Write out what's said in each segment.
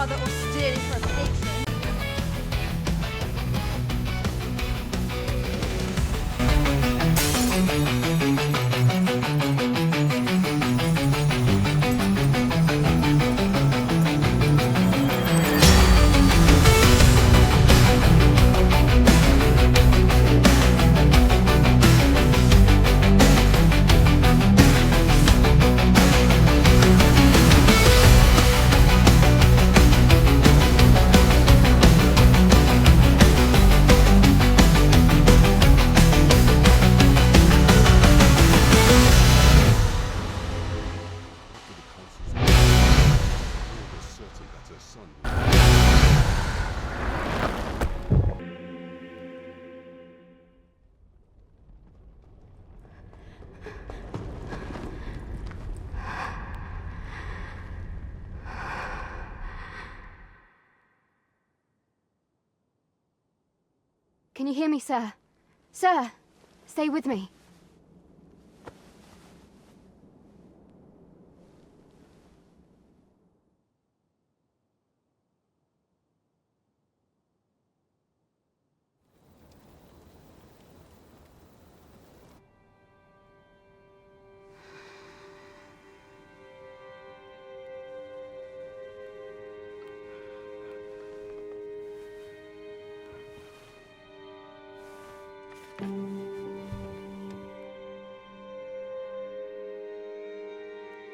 rather austerely for a patron. Can you hear me, sir? Sir, stay with me.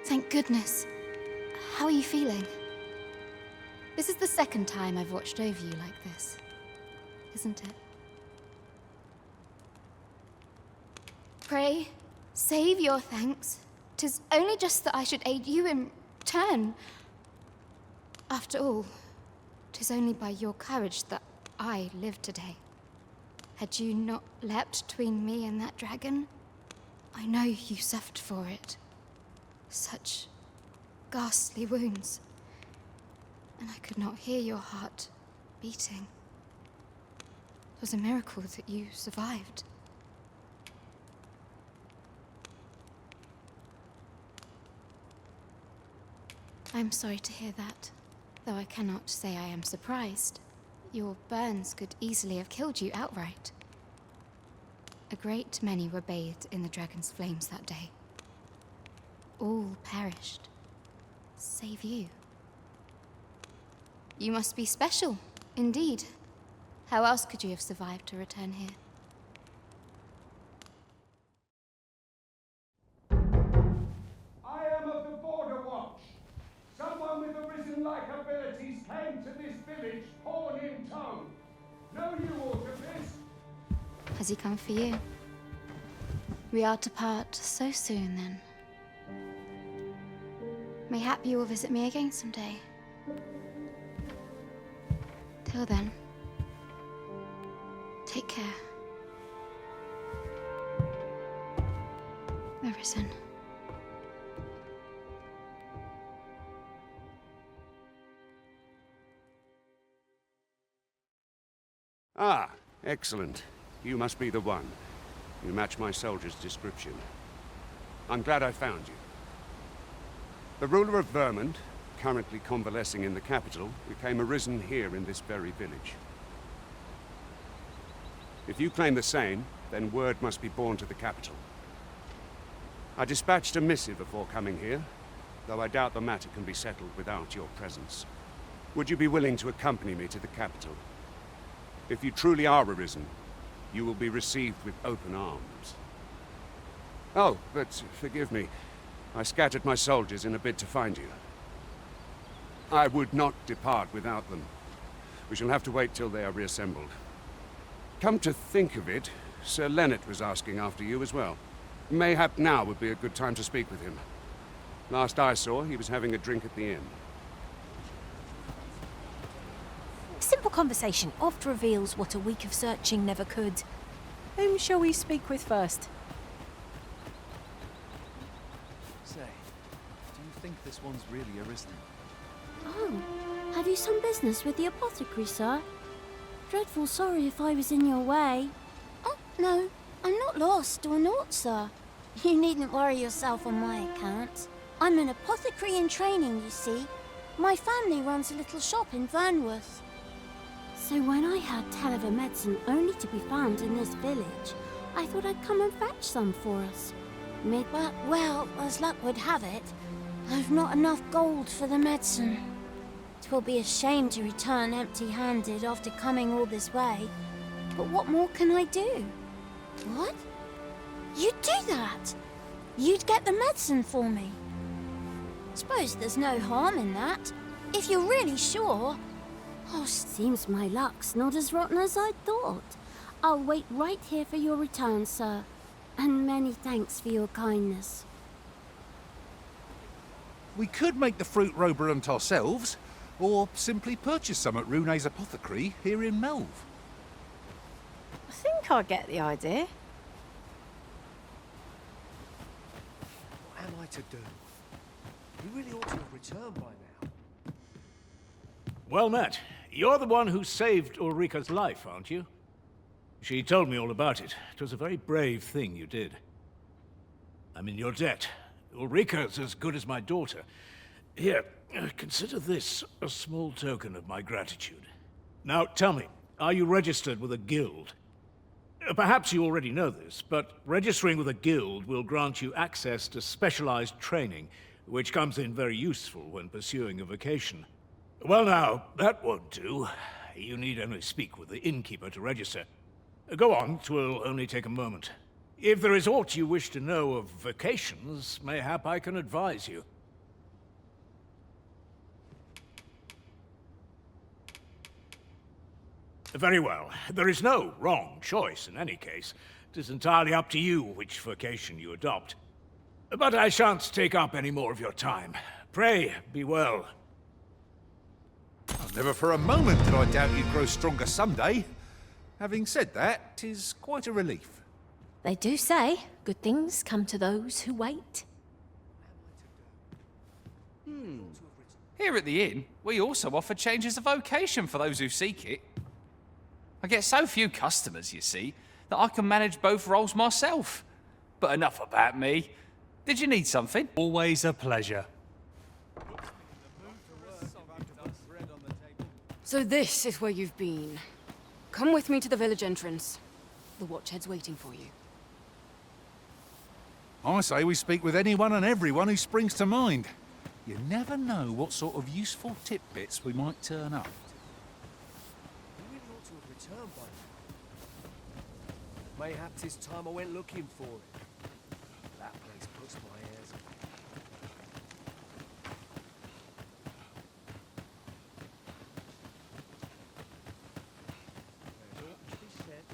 Thank goodness. How are you feeling? This is the second time I've watched over you like this, isn't it? Pray, save your thanks. 'Tis only just that I should aid you in turn. After all, 'tis only by your courage that I live today. Had you not leapt between me and that dragon, I know you suffered for it. Such ghastly wounds, and I could not hear your heart beating. It was a miracle that you survived. I'm sorry to hear that, though I cannot say I am surprised. Your burns could easily have killed you outright. A great many were bathed in the dragon's flames that day. All perished, save you. You must be special, indeed. How else could you have survived to return here? I am of the Border Watch. Someone with Arisen-like abilities came to this village, horn in tow. Know you aught of this? Has he come for you? We are to part so soon, then. Mayhap you will visit me again someday. Till then, take care. Arisen. Ah, excellent. You must be the one. You match my soldier's description. I'm glad I found you. The ruler of Vernworth, currently convalescing in the capital, became arisen here in this very village. If you claim the same, then word must be borne to the capital. I dispatched a missive before coming here, though I doubt the matter can be settled without your presence. Would you be willing to accompany me to the capital? If you truly are arisen, you will be received with open arms. Oh, but forgive me. I scattered my soldiers in a bid to find you. I would not depart without them. We shall have to wait till they are reassembled. Come to think of it, Sir Leonard was asking after you as well. Mayhap now would be a good time to speak with him. Last I saw, he was having a drink at the inn. A simple conversation oft reveals what a week of searching never could. Whom shall we speak with first? Say, do you think this one's really arisen? Oh, have you some business with the apothecary, sir? Dreadful sorry if I was in your way. Oh, no, I'm not lost or naught, sir. You needn't worry yourself on my account. I'm an apothecary in training, you see. My family runs a little shop in Vernworth. So when I heard tell of a medicine only to be found in this village, I thought I'd come and fetch some for us. Well, as luck would have it, I've not enough gold for the medicine. 'Twill be a shame to return empty-handed after coming all this way. But what more can I do? What? You'd do that? You'd get the medicine for me? Suppose there's no harm in that, if you're really sure. Oh, seems my luck's not as rotten as I thought. I'll wait right here for your return, sir. And many thanks for your kindness. We could make the fruit roberant ourselves, or simply purchase some at Rune's apothecary here in Melve. I think I get the idea. What am I to do? You really ought to have returned by now. Well met. You're the one who saved Ulrika's life, aren't you? She told me all about it. It was a very brave thing you did. I'm in your debt. Ulrika's as good as my daughter. Here, consider this a small token of my gratitude. Now, tell me, are you registered with a guild? Perhaps you already know this, but registering with a guild will grant you access to specialized training, which comes in very useful when pursuing a vocation. Well now, that won't do. You need only speak with the innkeeper to register. Go on, 'twill only take a moment. If there is aught you wish to know of vocations, mayhap I can advise you. Very well. There is no wrong choice in any case. It is entirely up to you which vocation you adopt. But I shan't take up any more of your time. Pray, be well. Oh, never for a moment did I doubt you'd grow stronger someday. Having said that, 'tis quite a relief. They do say good things come to those who wait. Here at the inn, we also offer changes of vocation for those who seek it. I get so few customers, you see, that I can manage both roles myself. But enough about me. Did you need something? Always a pleasure. So this is where you've been. Come with me to the village entrance. The Watchhead's waiting for you. I say we speak with anyone and everyone who springs to mind. You never know what sort of useful tidbits we might turn up. You really ought to have returned by now. Mayhap 'tis time I went looking for it. That place puts my ears.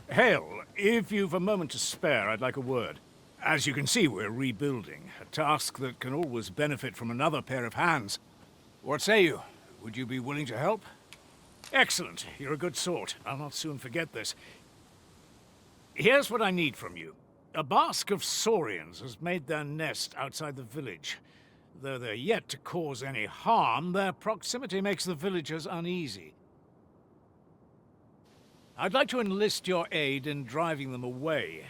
Hail, if you've a moment to spare, I'd like a word. As you can see, we're rebuilding, a task that can always benefit from another pair of hands. What say you? Would you be willing to help? Excellent. You're a good sort. I'll not soon forget this. Here's what I need from you. A bask of saurians has made their nest outside the village. Though they're yet to cause any harm, their proximity makes the villagers uneasy. I'd like to enlist your aid in driving them away.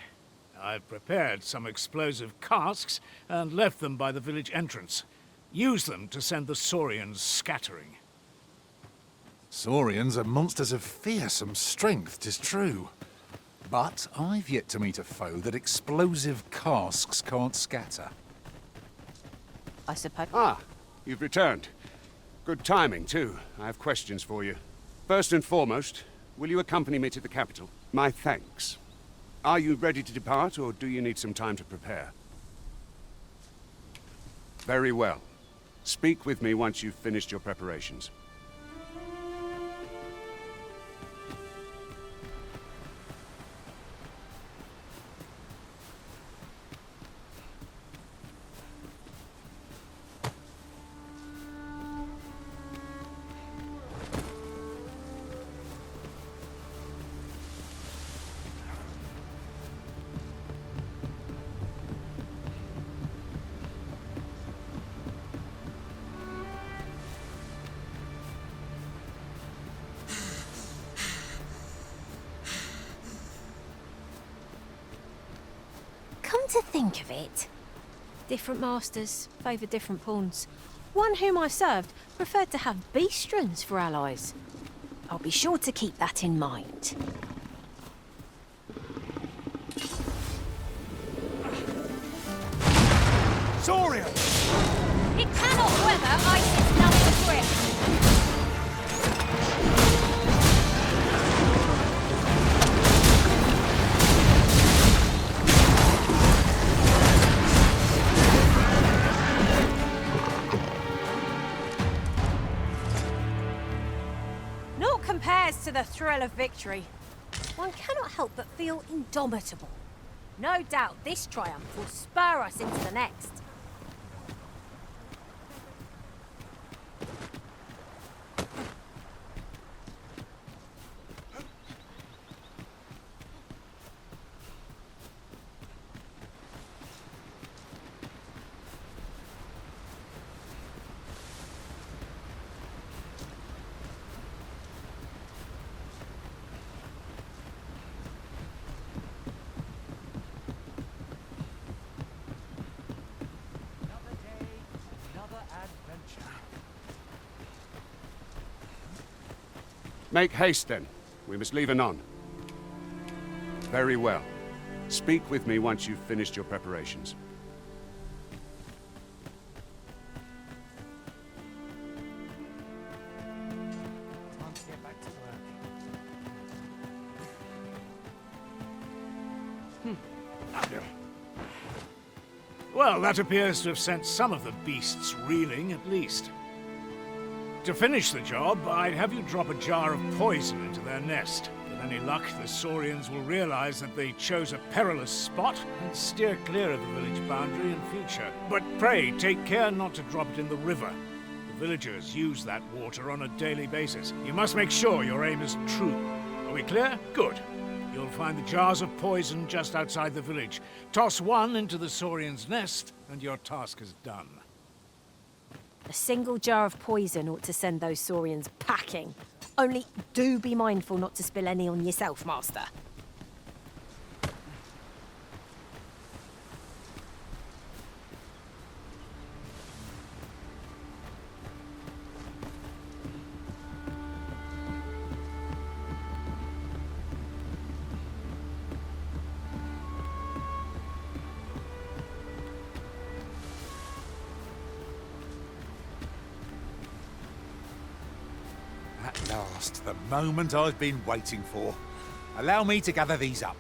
I've prepared some explosive casks and left them by the village entrance. Use them to send the saurians scattering. Saurians are monsters of fearsome strength, 'tis true. But I've yet to meet a foe that explosive casks can't scatter. I suppose. Ah, you've returned. Good timing, too. I have questions for you. First and foremost, will you accompany me to the capital? My thanks. Are you ready to depart, or do you need some time to prepare? Very well. Speak with me once you've finished your preparations. Come to think of it, different masters favour different pawns. One whom I served preferred to have beastrons for allies. I'll be sure to keep that in mind. Soria! It cannot weather Isis' numbing grip. Naught compares to the thrill of victory. One cannot help but feel indomitable. No doubt this triumph will spur us into the next. Make haste, then. We must leave anon. Very well. Speak with me once you've finished your preparations. Time to get back to work. Well, that appears to have sent some of the beasts reeling, at least. To finish the job, I'd have you drop a jar of poison into their nest. With any luck, the Saurians will realize that they chose a perilous spot and steer clear of the village boundary in future. But pray, take care not to drop it in the river. The villagers use that water on a daily basis. You must make sure your aim is true. Are we clear? Good. You'll find the jars of poison just outside the village. Toss one into the Saurian's nest, and your task is done. A single jar of poison ought to send those Saurians packing. Only do be mindful not to spill any on yourself, Master. At last, the moment I've been waiting for. Allow me to gather these up.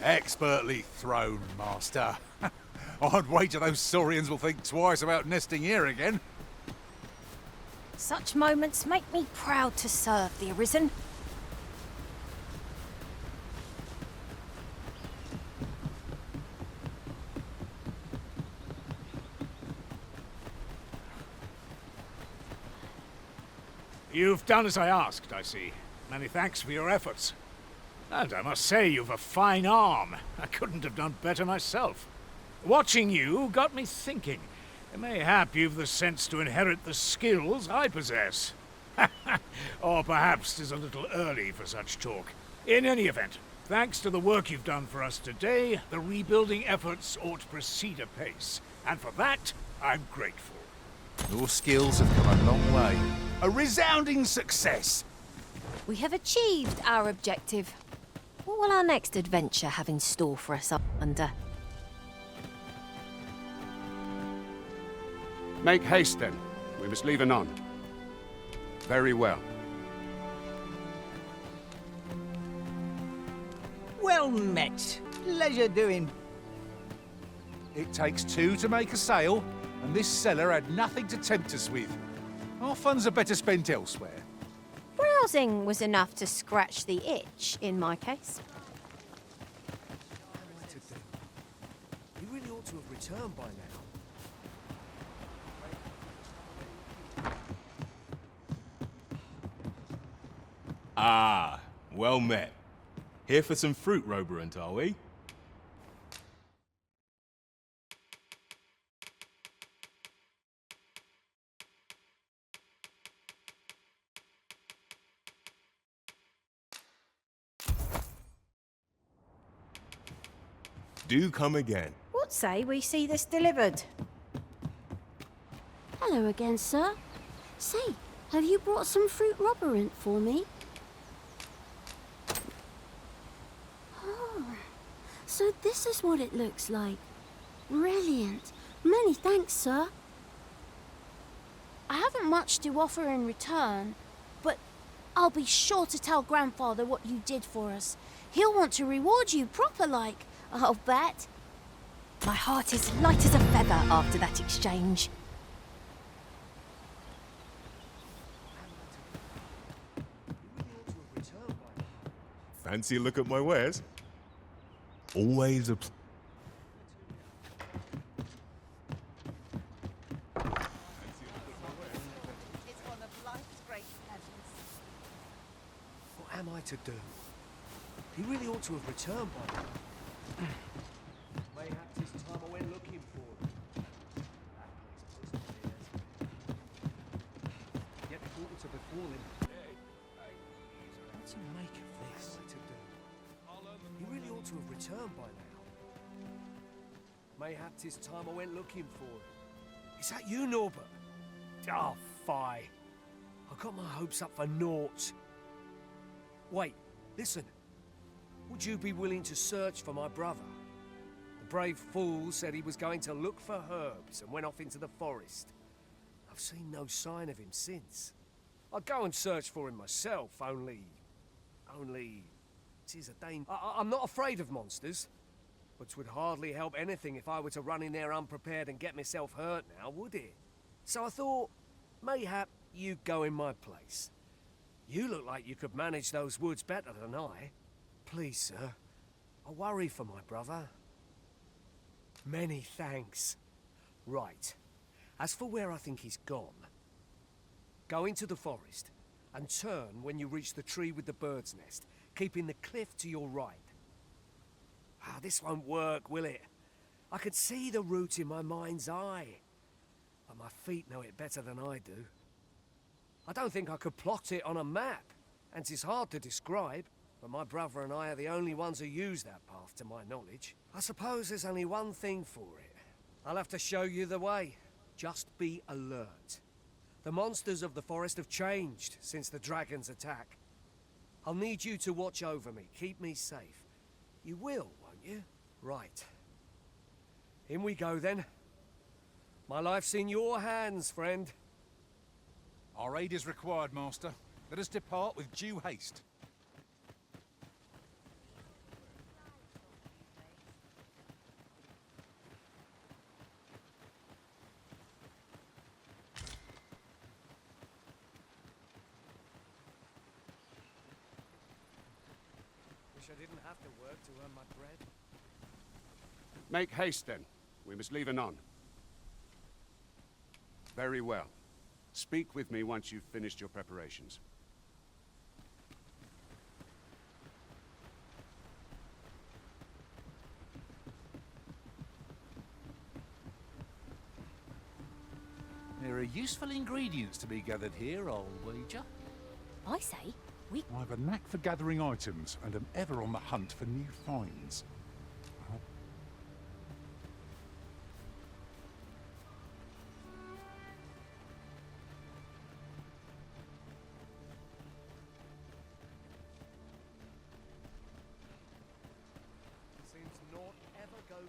Expertly thrown, Master. I'd wager those Saurians will think twice about nesting here again. Such moments make me proud to serve the Arisen. You've done as I asked, I see. Many thanks for your efforts. And I must say, you've a fine arm. I couldn't have done better myself. Watching you got me thinking. Mayhap you've the sense to inherit the skills I possess. Or perhaps 'tis a little early for such talk. In any event, thanks to the work you've done for us today, the rebuilding efforts ought to proceed apace. And for that, I'm grateful. Your skills have come a long way. A resounding success! We have achieved our objective. What will our next adventure have in store for us up under? Make haste, then. We must leave anon. Very well. Well met. Pleasure doing. It takes two to make a sale, and this cellar had nothing to tempt us with. Our funds are better spent elsewhere. Browsing was enough to scratch the itch, in my case. You really ought to have returned by now. Ah, well met. Here for some fruit, Roberant, are we? Do come again. What say we see this delivered? Hello again, sir. Say, have you brought some fruit robberant for me? Oh, so this is what it looks like. Brilliant. Many thanks, sir. I haven't much to offer in return, but I'll be sure to tell Grandfather what you did for us. He'll want to reward you proper like, I'll bet. My heart is light as a feather after that exchange. Fancy a look at my wares? Always a... What am I to do? He really ought to have returned by now. Mayhaps it's time I went looking for him. That place must be yet thought to befall him. What to make of this? What to do? He really ought to have returned by now. Mayhaps it's time I went looking for him. Is that you, Norbert? Oh, fie. I got my hopes up for naught. Wait, listen. Would you be willing to search for my brother? The brave fool said he was going to look for herbs and went off into the forest. I've seen no sign of him since. I'd go and search for him myself, only... Tis a danger. I'm not afraid of monsters, but 'twould hardly help anything if I were to run in there unprepared and get myself hurt now, would it? So I thought, mayhap you'd go in my place. You look like you could manage those woods better than I. Please, sir. I worry for my brother. Many thanks. Right. As for where I think he's gone, go into the forest and turn when you reach the tree with the bird's nest, keeping the cliff to your right. Ah, this won't work, will it? I could see the route in my mind's eye, but my feet know it better than I do. I don't think I could plot it on a map, and 'tis hard to describe, but my brother and I are the only ones who use that path, to my knowledge. I suppose there's only one thing for it. I'll have to show you the way. Just be alert. The monsters of the forest have changed since the dragon's attack. I'll need you to watch over me, keep me safe. You will, won't you? Right. In we go, then. My life's in your hands, friend. Our aid is required, Master. Let us depart with due haste. Wish I didn't have to work to earn my bread. Make haste, then. We must leave anon. Very well. Speak with me once you've finished your preparations. There are useful ingredients to be gathered here, I'll wager. I say, we... I have a knack for gathering items, and am ever on the hunt for new finds.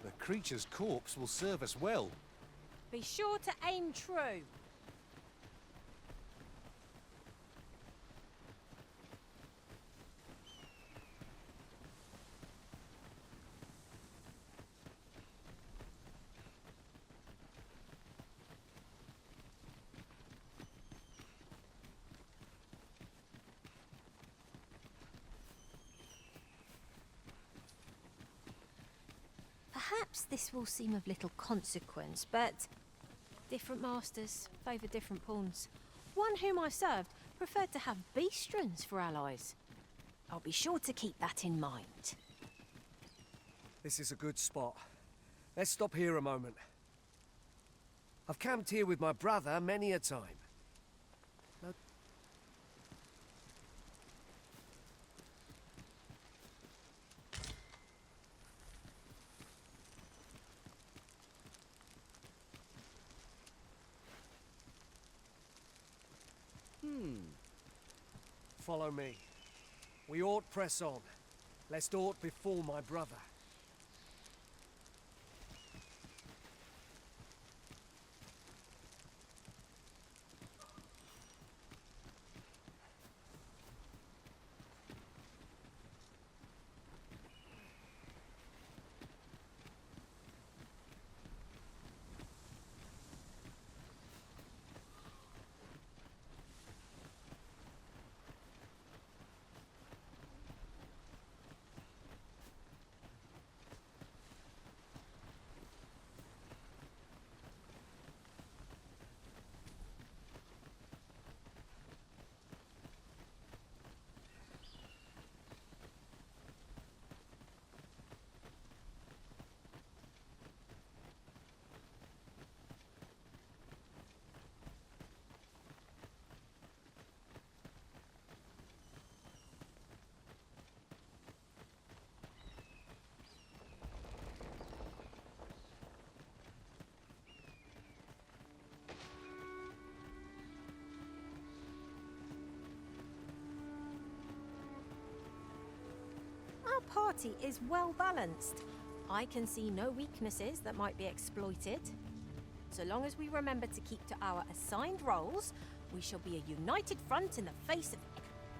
The creature's corpse will serve us well. Be sure to aim true. Perhaps this will seem of little consequence, but different masters favour different pawns. One whom I served preferred to have beastrons for allies. I'll be sure to keep that in mind. This is a good spot. Let's stop here a moment. I've camped here with my brother many a time. No. follow me. We ought press on, lest aught befall my brother. Our party is well balanced. I can see no weaknesses that might be exploited. So long as we remember to keep to our assigned roles, we shall be a united front in the face of...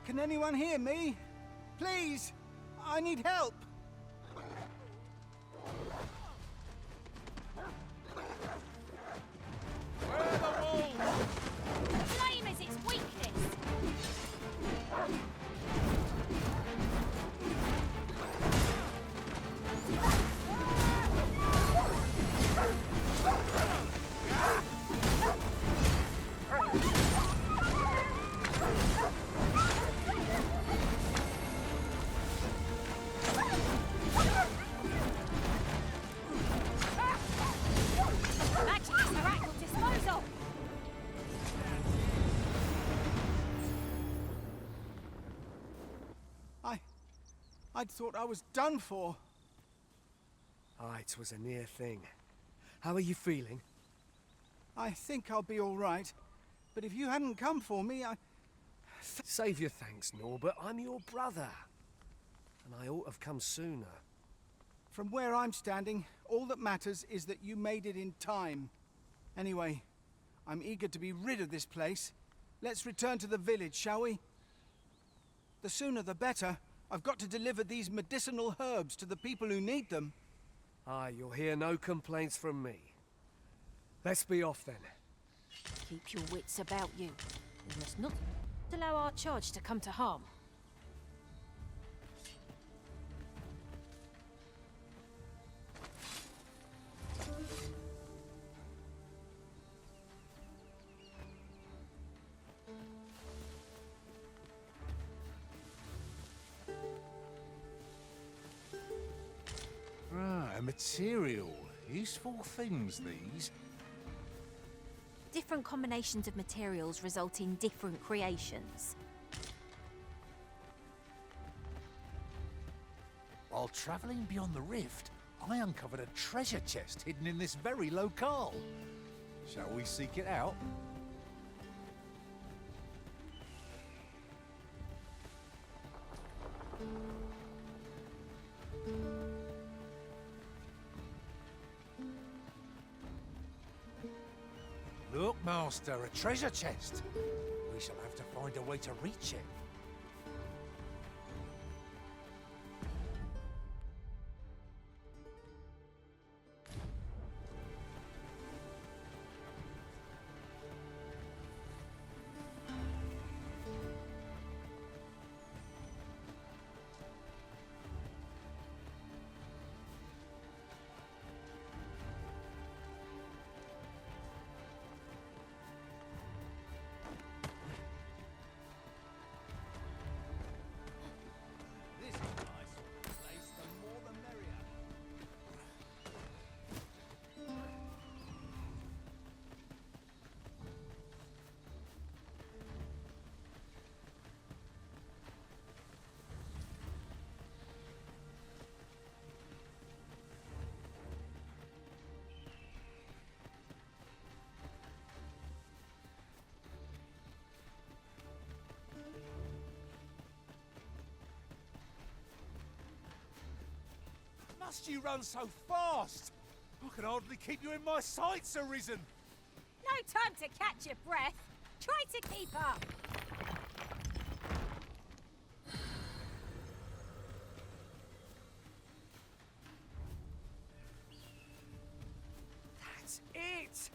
Can anyone hear me? Please! I need help! Flame is its weakness! Magic's miracle disposal! I'd thought I was done for. Aye, 'twas a near thing. How are you feeling? I think I'll be all right. But if you hadn't come for me, Save your thanks, Norbert. I'm your brother. And I ought to have come sooner. From where I'm standing, all that matters is that you made it in time. Anyway, I'm eager to be rid of this place. Let's return to the village, shall we? The sooner the better. I've got to deliver these medicinal herbs to the people who need them. Aye, you'll hear no complaints from me. Let's be off then. Keep your wits about you. We must not allow our charge to come to harm. A material. Useful things, these. Different combinations of materials result in different creations. While travelling beyond the rift, I uncovered a treasure chest hidden in this very locale. Shall we seek it out? Look, Master, a treasure chest. We shall have to find a way to reach it. must you run so fast? I can hardly keep you in my sights, Arisen. No time to catch your breath. Try to keep up. That's it!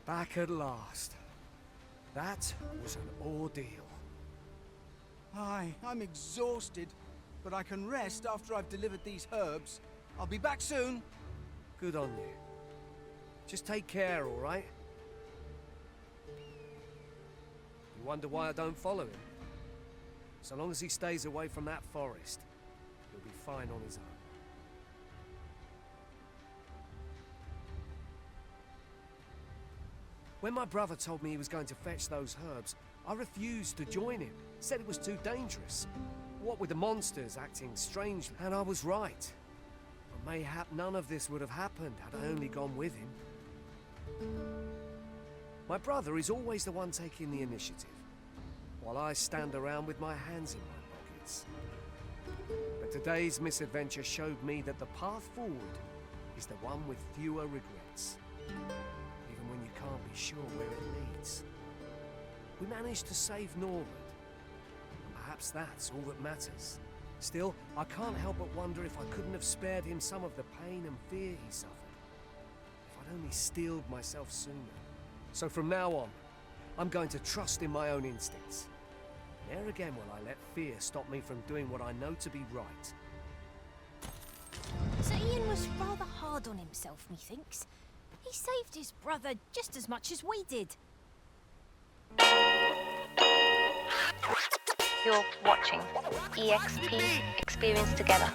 Back at last. That was an ordeal. Aye, I'm exhausted, but I can rest after I've delivered these herbs. I'll be back soon. Good on you. Just take care, all right? You wonder why I don't follow him? So long as he stays away from that forest, he'll be fine on his own. When my brother told me he was going to fetch those herbs, I refused to join him. Said it was too dangerous. What with the monsters acting strangely, and I was right. But mayhap none of this would have happened had I only gone with him. My brother is always the one taking the initiative, while I stand around with my hands in my pockets. But today's misadventure showed me that the path forward is the one with fewer regrets. Even when you can't be sure where it leads. We managed to save Norbert. Perhaps that's all that matters. Still, I can't help but wonder if I couldn't have spared him some of the pain and fear he suffered. If I'd only steeled myself sooner. So from now on, I'm going to trust in my own instincts. Ne'er again will I let fear stop me from doing what I know to be right. So Ian was rather hard on himself, methinks. He saved his brother just as much as we did. You're watching EXP Experience Together.